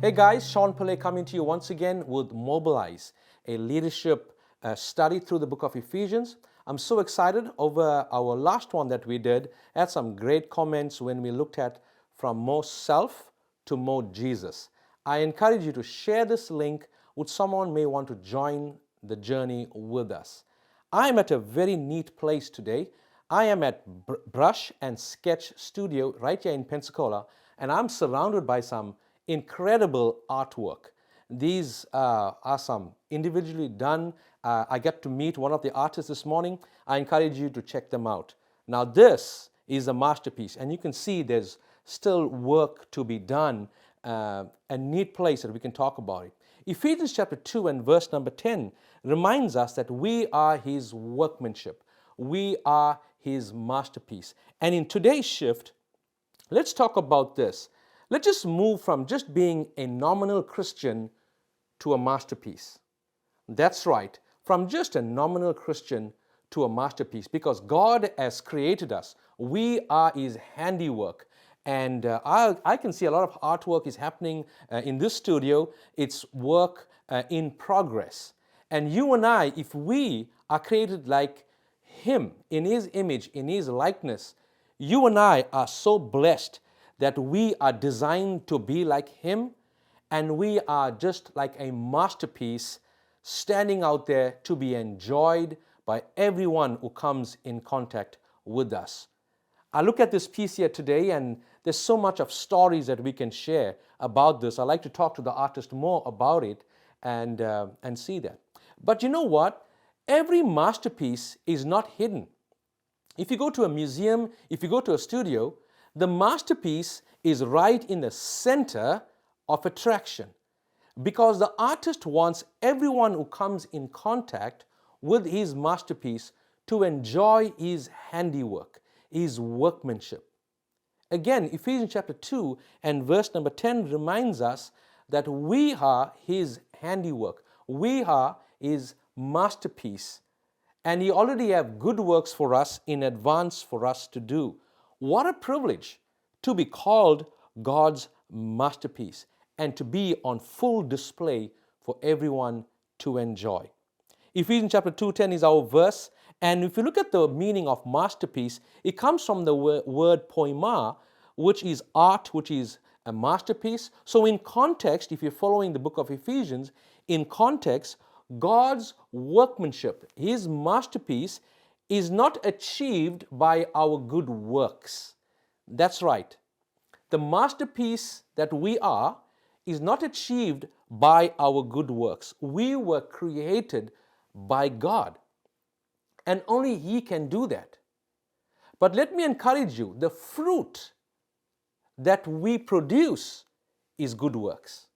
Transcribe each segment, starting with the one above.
Hey guys, Shaun Pillay coming to you once again with Mobilize, a leadership study through the book of Ephesians. I'm so excited over our last one that we did. I had some great comments when we looked at from more self to more Jesus. I encourage you to share this link with someone who may want to join the journey with us. I'm at a very neat place today. I am at Brush and Sketch Studio right here in Pensacola, and I'm surrounded by some incredible artwork. These are some individually done. I got to meet one of the artists this morning. I encourage you to check them out. Now this is a masterpiece, and you can see there's still work to be done, a neat place that we can talk about it. Ephesians chapter 2 and verse number 10 reminds us that we are His workmanship. We are His masterpiece. And in today's shift, let's talk about this. Let's just move from just being a nominal Christian to a masterpiece. That's right, from just a nominal Christian to a masterpiece, because God has created us. We are His handiwork. And I can see a lot of artwork is happening in this studio. It's work in progress. And you and I, if we are created like Him, in His image, in His likeness, you and I are so blessed that we are designed to be like Him, and we are just like a masterpiece standing out there to be enjoyed by everyone who comes in contact with us. I look at this piece here today, and there's so much of stories that we can share about this. I'd like to talk to the artist more about it and see that. But you know what? Every masterpiece is not hidden. If you go to a museum, if you go to a studio, the masterpiece is right in the center of attraction, because the artist wants everyone who comes in contact with his masterpiece to enjoy his handiwork, his workmanship. Again, Ephesians chapter 2 and verse number 10 reminds us that we are His handiwork. We are His masterpiece. And He already has good works for us in advance for us to do. What a privilege to be called God's masterpiece and to be on full display for everyone to enjoy. Ephesians chapter 2:10 is our verse. And if you look at the meaning of masterpiece, it comes from the word poema, which is art, which is a masterpiece. So in context, if you're following the book of Ephesians, in context, God's workmanship, His masterpiece, is not achieved by our good works. That's right. The masterpiece that we are is not achieved by our good works. We were created by God, and only He can do that. But let me encourage you, the fruit that we produce is good works.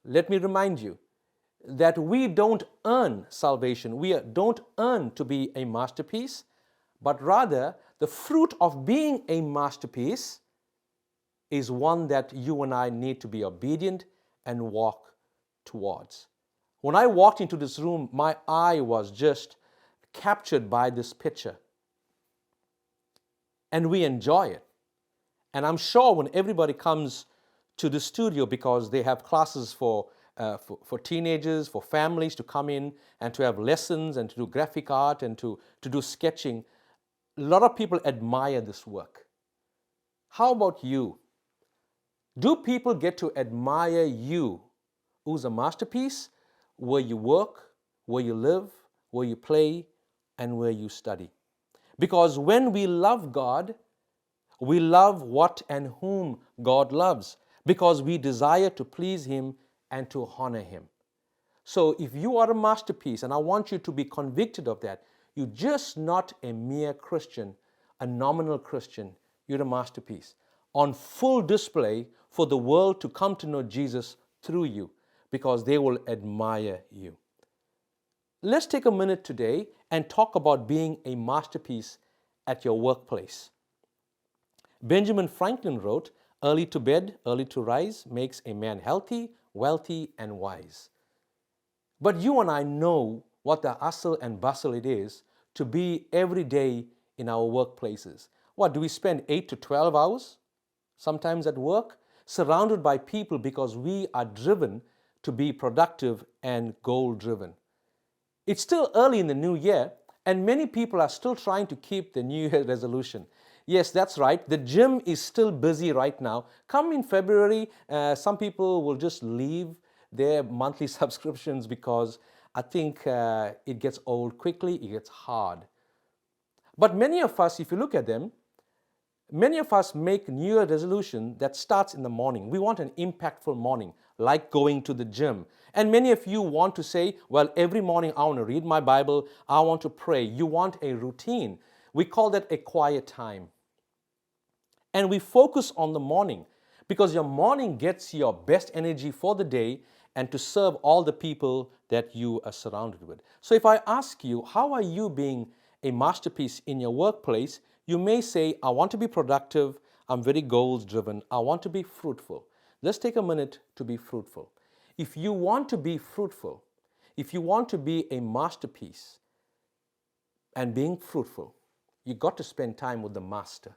Let me remind you that we don't earn salvation. We don't earn to be a masterpiece, but rather the fruit of being a masterpiece is one that you and I need to be obedient and walk towards. When I walked into this room, my eye was just captured by this picture. And we enjoy it. And I'm sure when everybody comes to the studio, because they have classes for teenagers, for families to come in and to have lessons and to do graphic art and to do sketching, a lot of people admire this work. How about you? Do people get to admire you, who's a masterpiece, where you work, where you live, where you play, and where you study? Because when we love God, we love what and whom God loves, because we desire to please Him and to honor Him. So if you are a masterpiece, and I want you to be convicted of that, you're just not a mere Christian, a nominal Christian. You're a masterpiece on full display for the world to come to know Jesus through you, because they will admire you. Let's take a minute today and talk about being a masterpiece at your workplace. Benjamin Franklin wrote, "Early to bed, early to rise makes a man healthy, wealthy, and wise." But you and I know what the hustle and bustle it is to be every day in our workplaces. What, do we spend 8 to 12 hours sometimes at work? surrounded by people because we are driven to be productive and goal-driven. It's still early in the new year, and many people are still trying to keep the New Year resolution. Yes, that's right. The gym is still busy right now. Come in February, some people will just leave their monthly subscriptions because I think it gets old quickly, it gets hard. But many of us, if you look at them, many of us make New Year resolution that starts in the morning. We want an impactful morning, like going to the gym. And many of you want to say, well, every morning I want to read my Bible, I want to pray. You want a routine. We call that a quiet time. And we focus on the morning because your morning gets your best energy for the day and to serve all the people that you are surrounded with. So if I ask you, how are you being a masterpiece in your workplace? You may say, I want to be productive, I'm very goals driven, I want to be fruitful. Let's take a minute to be fruitful. If you want to be fruitful, if you want to be a masterpiece and being fruitful, you got to spend time with the master.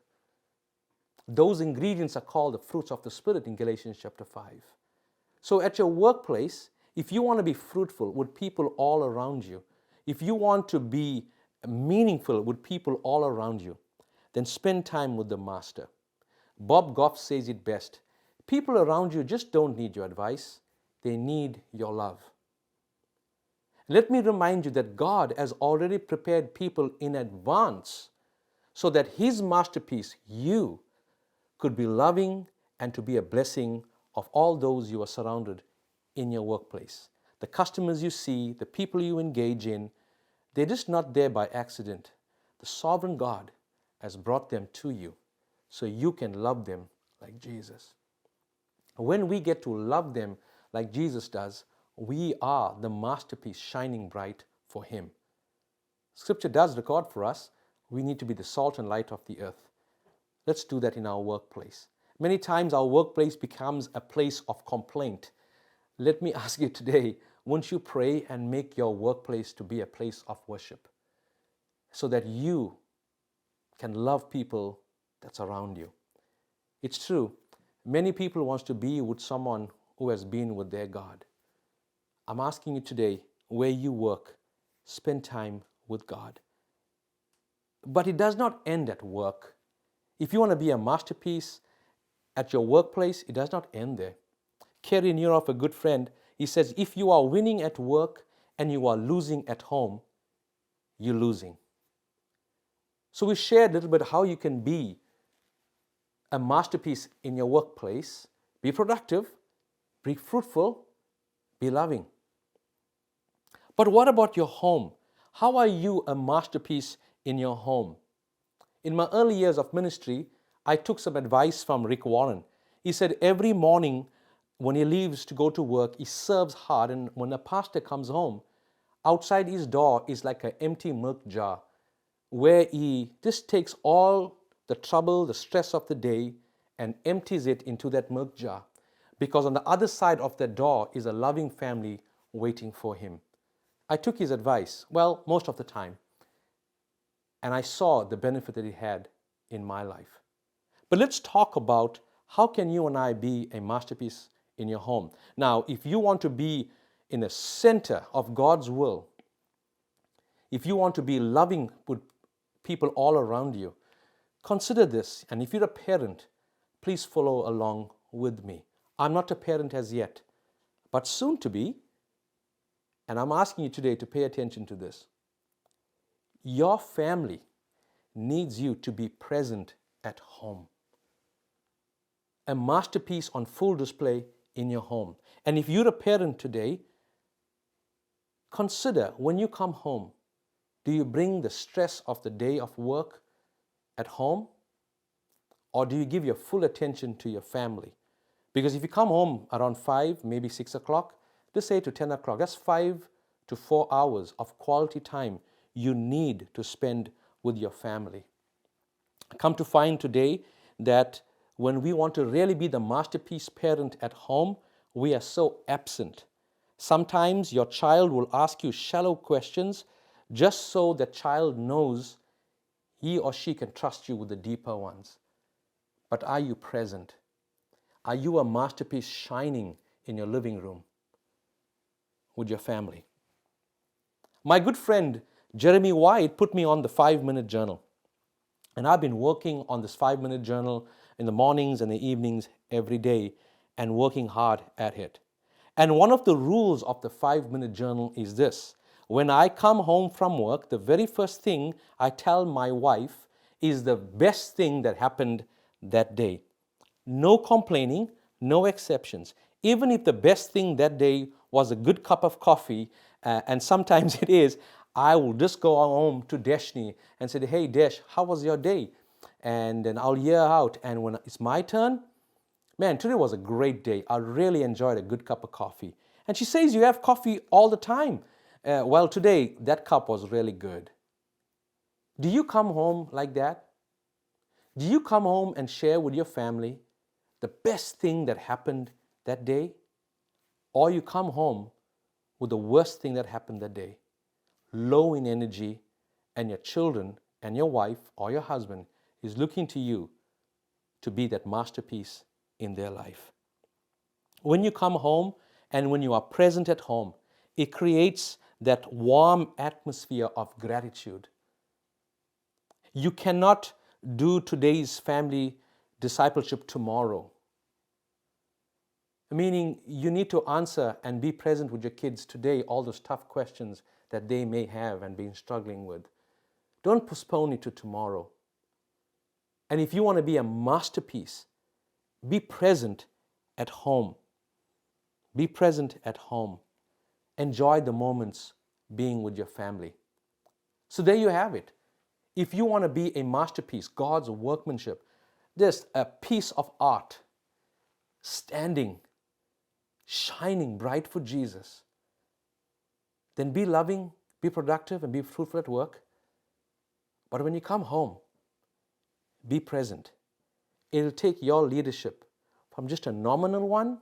Those ingredients are called the fruits of the Spirit in Galatians chapter 5. So at your workplace, if you want to be fruitful with people all around you, if you want to be meaningful with people all around you, then spend time with the master. Bob Goff says it best. People around you just don't need your advice. They need your love. Let me remind you that God has already prepared people in advance so that His masterpiece, you, could be loving and to be a blessing of all those you are surrounded in your workplace. The customers you see, the people you engage in, they're just not there by accident. The sovereign God has brought them to you so you can love them like Jesus. When we get to love them like Jesus does, we are the masterpiece shining bright for Him. Scripture does record for us, we need to be the salt and light of the earth. Let's do that in our workplace. Many times our workplace becomes a place of complaint. Let me ask you today, won't you pray and make your workplace to be a place of worship so that you can love people that's around you? It's true, many people want to be with someone who has been with their God. I'm asking you today, where you work, spend time with God. But it does not end at work. If you want to be a masterpiece at your workplace, it does not end there. Kerry Neroff, a good friend, he says, if you are winning at work and you are losing at home, you're losing. So we shared a little bit how you can be a masterpiece in your workplace, be productive, be fruitful, be loving. But what about your home? How are you a masterpiece in your home? In my early years of ministry, I took some advice from Rick Warren. He said every morning when he leaves to go to work, he serves hard, and when a pastor comes home, outside his door is like an empty milk jar where he just takes all the trouble, the stress of the day and empties it into that milk jar, because on the other side of the door is a loving family waiting for him. I took his advice, well, most of the time, and I saw the benefit that it had in my life. But let's talk about how can you and I be a masterpiece in your home. Now, if you want to be in the center of God's will, if you want to be loving with people all around you, consider this. And if you're a parent, please follow along with me. I'm not a parent as yet, but soon to be. And I'm asking you today to pay attention to this. Your family needs you to be present at home. A masterpiece on full display in your home. And if you're a parent today, consider when you come home, do you bring the stress of the day of work at home? Or do you give your full attention to your family? Because if you come home around 5, maybe 6 o'clock, just say to 10 o'clock, that's 5 to 4 hours of quality time you need to spend with your family. Come to find today that when we want to really be the masterpiece parent at home, we are so absent. Sometimes your child will ask you shallow questions just so the child knows he or she can trust you with the deeper ones. But are you present? Are you a masterpiece shining in your living room with your family? My good friend Jeremy White put me on the 5-minute journal. And I've been working on this 5-minute journal in the mornings and the evenings every day and working hard at it. And one of the rules of the 5-minute journal is this. When I come home from work, the very first thing I tell my wife is the best thing that happened that day. No complaining, no exceptions. Even if the best thing that day was a good cup of coffee, and sometimes it is, I will just go home to Deshni and say, hey Desh, how was your day? And then I'll hear out. And when it's my turn, man, today was a great day. I really enjoyed a good cup of coffee. And she says, you have coffee all the time. Well, today that cup was really good. Do you come home like that? Do you come home and share with your family the best thing that happened that day? Or you come home with the worst thing that happened that day? Low in energy, and your children and your wife or your husband is looking to you to be that masterpiece in their life. When you come home and when you are present at home, it creates that warm atmosphere of gratitude. You cannot do today's family discipleship tomorrow. Meaning you need to answer and be present with your kids today, all those tough questions that they may have and been struggling with. Don't postpone it to tomorrow. And if you want to be a masterpiece, be present at home. Be present at home. Enjoy the moments being with your family. So there you have it. If you want to be a masterpiece, God's workmanship, just a piece of art, standing, shining bright for Jesus, then be loving, be productive, and be fruitful at work. But when you come home, be present. It'll take your leadership from just a nominal one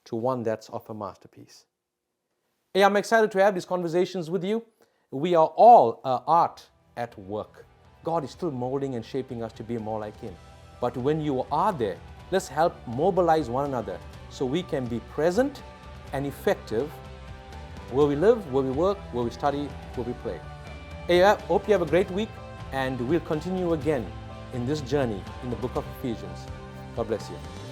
to one that's of a masterpiece. Hey, I'm excited to have these conversations with you. We are all art at work. God is still molding and shaping us to be more like Him. But when you are there, let's help mobilize one another so we can be present and effective where we live, where we work, where we study, where we play. Hey, I hope you have a great week, and we'll continue again in this journey in the book of Ephesians. God bless you.